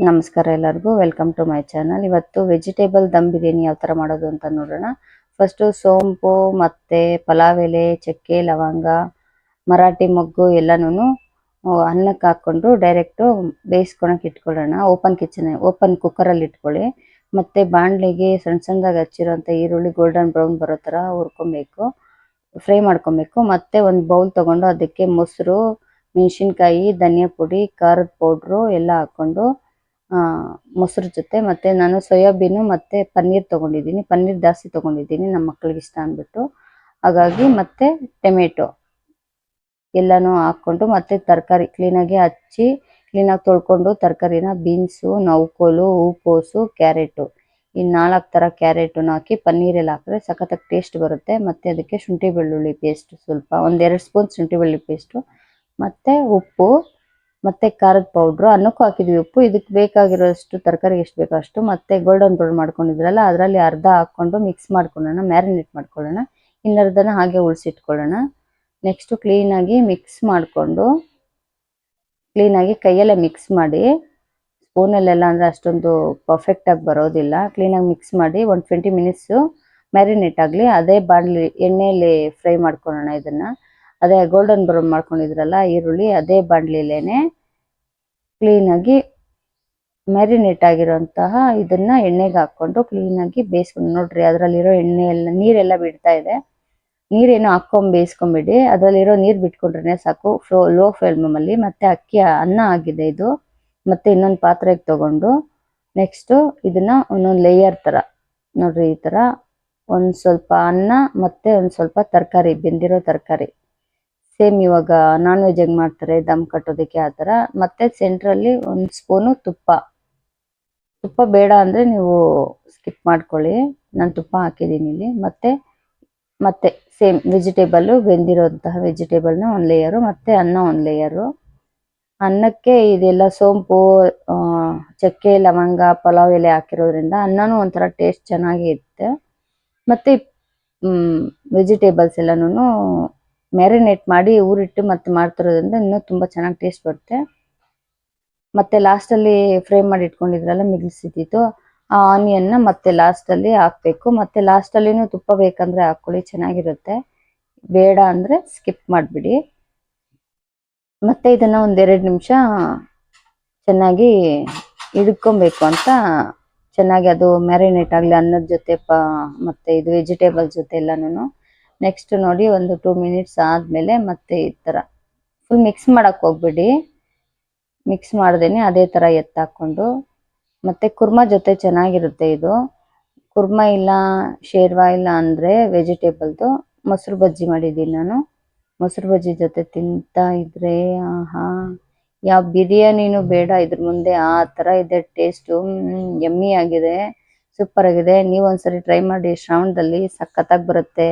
ನಮಸ್ಕಾರ ಎಲ್ಲರಿಗೂ, welcome to my channel. ಇವತ್ತು ವೆಜಿಟೇಬಲ್ ದಮ್ ಬಿರಿಯಾನಿ ಯಾವ ಥರ ಮಾಡೋದು ಅಂತ ನೋಡೋಣ. ಫಸ್ಟು ಸೋಂಪು ಮತ್ತು ಪಲಾವ್ ಎಲೆ, ಚಕ್ಕೆ, ಲವಂಗ, ಮರಾಠಿ ಮೊಗ್ಗು ಎಲ್ಲನೂ ಅನ್ನಕ್ಕೆ ಹಾಕ್ಕೊಂಡು ಡೈರೆಕ್ಟು ಬೇಯಿಸ್ಕೊಳಕ್ಕೆ ಇಟ್ಕೊಳ್ಳೋಣ. ಓಪನ್ ಕುಕ್ಕರಲ್ಲಿ ಇಟ್ಕೊಳ್ಳಿ. ಮತ್ತು ಬಾಣಲೆಗೆ ಸಣ್ಣ ಸಣ್ಣದಾಗಿ ಹಚ್ಚಿರೋಂಥ ಈರುಳ್ಳಿ ಗೋಲ್ಡನ್ ಬ್ರೌನ್ ಬರೋ ಥರ ಫ್ರೈ ಮಾಡ್ಕೊಬೇಕು. ಮತ್ತು ಒಂದು ಬೌಲ್ ತೊಗೊಂಡು ಅದಕ್ಕೆ ಮೊಸರು, ಮೆಣಸಿನ್ಕಾಯಿ, ಧನಿಯಾ ಪುಡಿ, ಖಾರದ ಪೌಡ್ರು ಎಲ್ಲ ಹಾಕ್ಕೊಂಡು ಮೊಸರು ಜೊತೆ ಮತ್ತು ನಾನು ಸೋಯಾಬೀನು ಮತ್ತು ಪನ್ನೀರ್ ತೊಗೊಂಡಿದ್ದೀನಿ. ಪನ್ನೀರ್ ಜಾಸ್ತಿ ತೊಗೊಂಡಿದ್ದೀನಿ ನಮ್ಮ ಮಕ್ಳಿಗೆ ಇಷ್ಟ ಅಂದ್ಬಿಟ್ಟು, ಹಾಗಾಗಿ ಮತ್ತು ಟೊಮೆಟೊ ಎಲ್ಲನೂ ಹಾಕ್ಕೊಂಡು ಮತ್ತು ತರಕಾರಿ ಕ್ಲೀನಾಗಿ ಕ್ಲೀನಾಗಿ ತೊಳ್ಕೊಂಡು ತರಕಾರಿನ ಬೀನ್ಸು, ನೌಕೋಲು, ಹೂಕೋಸು, ಕ್ಯಾರೆಟು ಈ 4 ಥರ ಕ್ಯಾರೆಟನ್ನು ಹಾಕಿ ಪನ್ನೀರೆಲ್ಲ ಹಾಕಿದ್ರೆ ಸಖತ್ತಾಗಿ ಟೇಸ್ಟ್ ಬರುತ್ತೆ. ಮತ್ತು ಅದಕ್ಕೆ ಶುಂಠಿ ಬೆಳ್ಳುಳ್ಳಿ ಪೇಸ್ಟ್ ಸ್ವಲ್ಪ 1-2 ಸ್ಪೂನ್ ಶುಂಠಿ ಬೆಳ್ಳುಳ್ಳಿ ಪೇಸ್ಟು ಮತ್ತು ಉಪ್ಪು ಮತ್ತು ಖಾರದ ಪೌಡ್ರು, ಅನ್ನಕ್ಕೂ ಹಾಕಿದ್ವಿ ಉಪ್ಪು. ಇದಕ್ಕೆ ಬೇಕಾಗಿರೋಷ್ಟು ತರಕಾರಿಗೆ ಎಷ್ಟು ಬೇಕೋ ಅಷ್ಟು. ಮತ್ತು ಗೋಲ್ಡನ್ ಬ್ರೌನ್ ಮಾಡ್ಕೊಂಡಿದ್ರಲ್ಲ ಅದರಲ್ಲಿ ಅರ್ಧ ಹಾಕ್ಕೊಂಡು ಮಿಕ್ಸ್ ಮಾಡ್ಕೊಳ್ಳೋಣ, ಮ್ಯಾರಿನೇಟ್ ಮಾಡ್ಕೊಳ್ಳೋಣ. ಇನ್ನರ್ಧನ ಹಾಗೆ ಉಳಿಸಿಟ್ಕೊಳ್ಳೋಣ. ನೆಕ್ಸ್ಟು ಕ್ಲೀನಾಗಿ ಮಿಕ್ಸ್ ಮಾಡಿಕೊಂಡು ಕ್ಲೀನಾಗಿ ಕೈಯಲ್ಲೇ ಮಿಕ್ಸ್ ಮಾಡಿ, ಸ್ಪೂನಲ್ಲೆಲ್ಲ ಅಂದರೆ ಅಷ್ಟೊಂದು ಪರ್ಫೆಕ್ಟಾಗಿ ಬರೋದಿಲ್ಲ. ಕ್ಲೀನಾಗಿ ಮಿಕ್ಸ್ ಮಾಡಿ 20 ಮಿನಿಟ್ಸು ಮ್ಯಾರಿನೇಟ್ ಆಗಲಿ. ಅದೇ ಬಾಣಲಿ ಎಣ್ಣೆಯಲ್ಲಿ ಫ್ರೈ ಮಾಡ್ಕೊಳ್ಳೋಣ ಇದನ್ನು. ಅದೇ ಗೋಲ್ಡನ್ ಬ್ರೌನ್ ಮಾಡ್ಕೊಂಡಿದ್ರಲ್ಲ ಈರುಳ್ಳಿ, ಅದೇ ಬಾಣಲಿಲೇನೆ ಕ್ಲೀನಾಗಿ ಮ್ಯಾರಿನೇಟ್ ಆಗಿರೋಂತಹ ಇದನ್ನು ಎಣ್ಣೆಗೆ ಹಾಕ್ಕೊಂಡು ಕ್ಲೀನಾಗಿ ಬೇಯಿಸ್ಕೊಂಡು ನೋಡ್ರಿ, ಅದರಲ್ಲಿರೋ ಎಣ್ಣೆ ಎಲ್ಲ ನೀರೆಲ್ಲ ಬಿಡ್ತಾ ಇದೆ. ನೀರೇನು ಬೇಯಿಸ್ಕೊಂಬಿಡಿ, ಅದರಲ್ಲಿರೋ ನೀರು ಬಿಟ್ಕೊಂಡ್ರೆ ಸಾಕು. ಲೋ ಫ್ಲೇಮಲ್ಲಿ. ಮತ್ತು ಅನ್ನ ಆಗಿದೆ ಇದು. ಮತ್ತು ಇನ್ನೊಂದು ಪಾತ್ರೆಗೆ ತೊಗೊಂಡು ನೆಕ್ಸ್ಟು ಇದನ್ನು ಒಂದೊಂದು ಲೇಯರ್ ಥರ ನೋಡ್ರಿ, ಈ ಥರ ಒಂದು ಸ್ವಲ್ಪ ಅನ್ನ ಮತ್ತು ಒಂದು ಸ್ವಲ್ಪ ತರಕಾರಿ, ಬೆಂದಿರೋ ತರಕಾರಿ, ಸೇಮ್ ಇವಾಗ ನಾನ್ ವೆಜ್ ಹೆಂಗೆ ಮಾಡ್ತಾರೆ ದಮ್ ಕಟ್ಟೋದಕ್ಕೆ ಆ ಥರ. ಮತ್ತು ಸೆಂಟ್ರಲ್ಲಿ 1 ಸ್ಪೂನು ತುಪ್ಪ ಬೇಡ ಅಂದರೆ ನೀವು ಸ್ಕಿಪ್ ಮಾಡ್ಕೊಳ್ಳಿ, ನಾನು ತುಪ್ಪ ಹಾಕಿದ್ದೀನಿ ಇಲ್ಲಿ. ಮತ್ತು ಸೇಮ್ ವೆಜಿಟೇಬಲ್ಲು, ಬೆಂದಿರೋಂತಹ ವೆಜಿಟೇಬಲ್ನ 1 ಲೇಯರು ಮತ್ತು ಅನ್ನ 1 ಲೇಯರು. ಅನ್ನಕ್ಕೆ ಇದೆಲ್ಲ ಸೋಂಪು, ಚಕ್ಕೆ, ಲವಂಗ, ಪಲಾವ್ ಎಲೆ ಹಾಕಿರೋದ್ರಿಂದ ಅನ್ನನೂ ಒಂಥರ ಟೇಸ್ಟ್ ಚೆನ್ನಾಗಿ ಇರುತ್ತೆ. ಮತ್ತು ವೆಜಿಟೇಬಲ್ಸ್ ಎಲ್ಲನೂ ಮ್ಯಾರಿನೇಟ್ ಮಾಡಿ ಊರಿಟ್ಟು ಮತ್ತು ಮಾಡ್ತಿರೋದ್ರಿಂದ ಇನ್ನೂ ತುಂಬ ಚೆನ್ನಾಗಿ ಟೇಸ್ಟ್ ಬರುತ್ತೆ. ಮತ್ತು ಲಾಸ್ಟಲ್ಲಿ ಫ್ರೈ ಮಾಡಿ ಇಟ್ಕೊಂಡಿದ್ರಲ್ಲ ಮಿಗಿಲ್ಸಿದ್ದು ಆ ಆನಿಯನ್ನ ಮತ್ತೆ ಲಾಸ್ಟಲ್ಲಿ ಹಾಕಬೇಕು. ಮತ್ತು ಲಾಸ್ಟಲ್ಲಿನೂ ತುಪ್ಪ ಬೇಕಂದರೆ ಹಾಕ್ಕೊಳ್ಳಿ, ಚೆನ್ನಾಗಿರುತ್ತೆ. ಬೇಡ ಅಂದರೆ ಸ್ಕಿಪ್ ಮಾಡಿಬಿಡಿ. ಮತ್ತು ಇದನ್ನು 1-2 ನಿಮಿಷ ಚೆನ್ನಾಗಿ ಹಿಡ್ಕೊಬೇಕು ಅಂತ, ಚೆನ್ನಾಗಿ ಅದು ಮ್ಯಾರಿನೇಟ್ ಆಗಲಿ ಅನ್ನದ ಜೊತೆ ಮತ್ತು ಇದು ವೆಜಿಟೇಬಲ್ ಜೊತೆ ಎಲ್ಲನೂ. ನೆಕ್ಸ್ಟ್ ನೋಡಿ, ಒಂದು 2 ಮಿನಿಟ್ಸ್ ಆದಮೇಲೆ ಮತ್ತೆ ಈ ಥರ ಫುಲ್ ಮಿಕ್ಸ್ ಮಾಡೋಕ್ಕೆ ಹೋಗ್ಬೇಡಿ. ಮಿಕ್ಸ್ ಮಾಡ್ದೇನೆ ಅದೇ ಥರ ಎತ್ತಾಕ್ಕೊಂಡು, ಮತ್ತು ಕುರ್ಮಾ ಜೊತೆ ಚೆನ್ನಾಗಿರುತ್ತೆ ಇದು. ಕುರ್ಮಾ ಇಲ್ಲ, ಶೇರ್ವಾ ಇಲ್ಲ ಅಂದರೆ ವೆಜಿಟೇಬಲ್ದು ಮೊಸರು ಬಜ್ಜಿ ಮಾಡಿದ್ದೀನಿ ನಾನು. ಮೊಸರು ಬಜ್ಜಿ ಜೊತೆ ತಿಂತಾ ಇದ್ರೆ ಆಹಾ, ಯಾವ ಬಿರಿಯಾನಿನೂ ಬೇಡ ಇದ್ರ ಮುಂದೆ, ಆ ಥರ ಇದೆ ಟೇಸ್ಟು. ಯಮ್ಮಿ ಆಗಿದೆ, ಸೂಪರ್ ಆಗಿದೆ. ನೀವು ಒಂದ್ಸರಿ ಟ್ರೈ ಮಾಡಿ, ಶ್ರಾವಣದಲ್ಲಿ ಸಖತ್ತಾಗಿ ಬರುತ್ತೆ.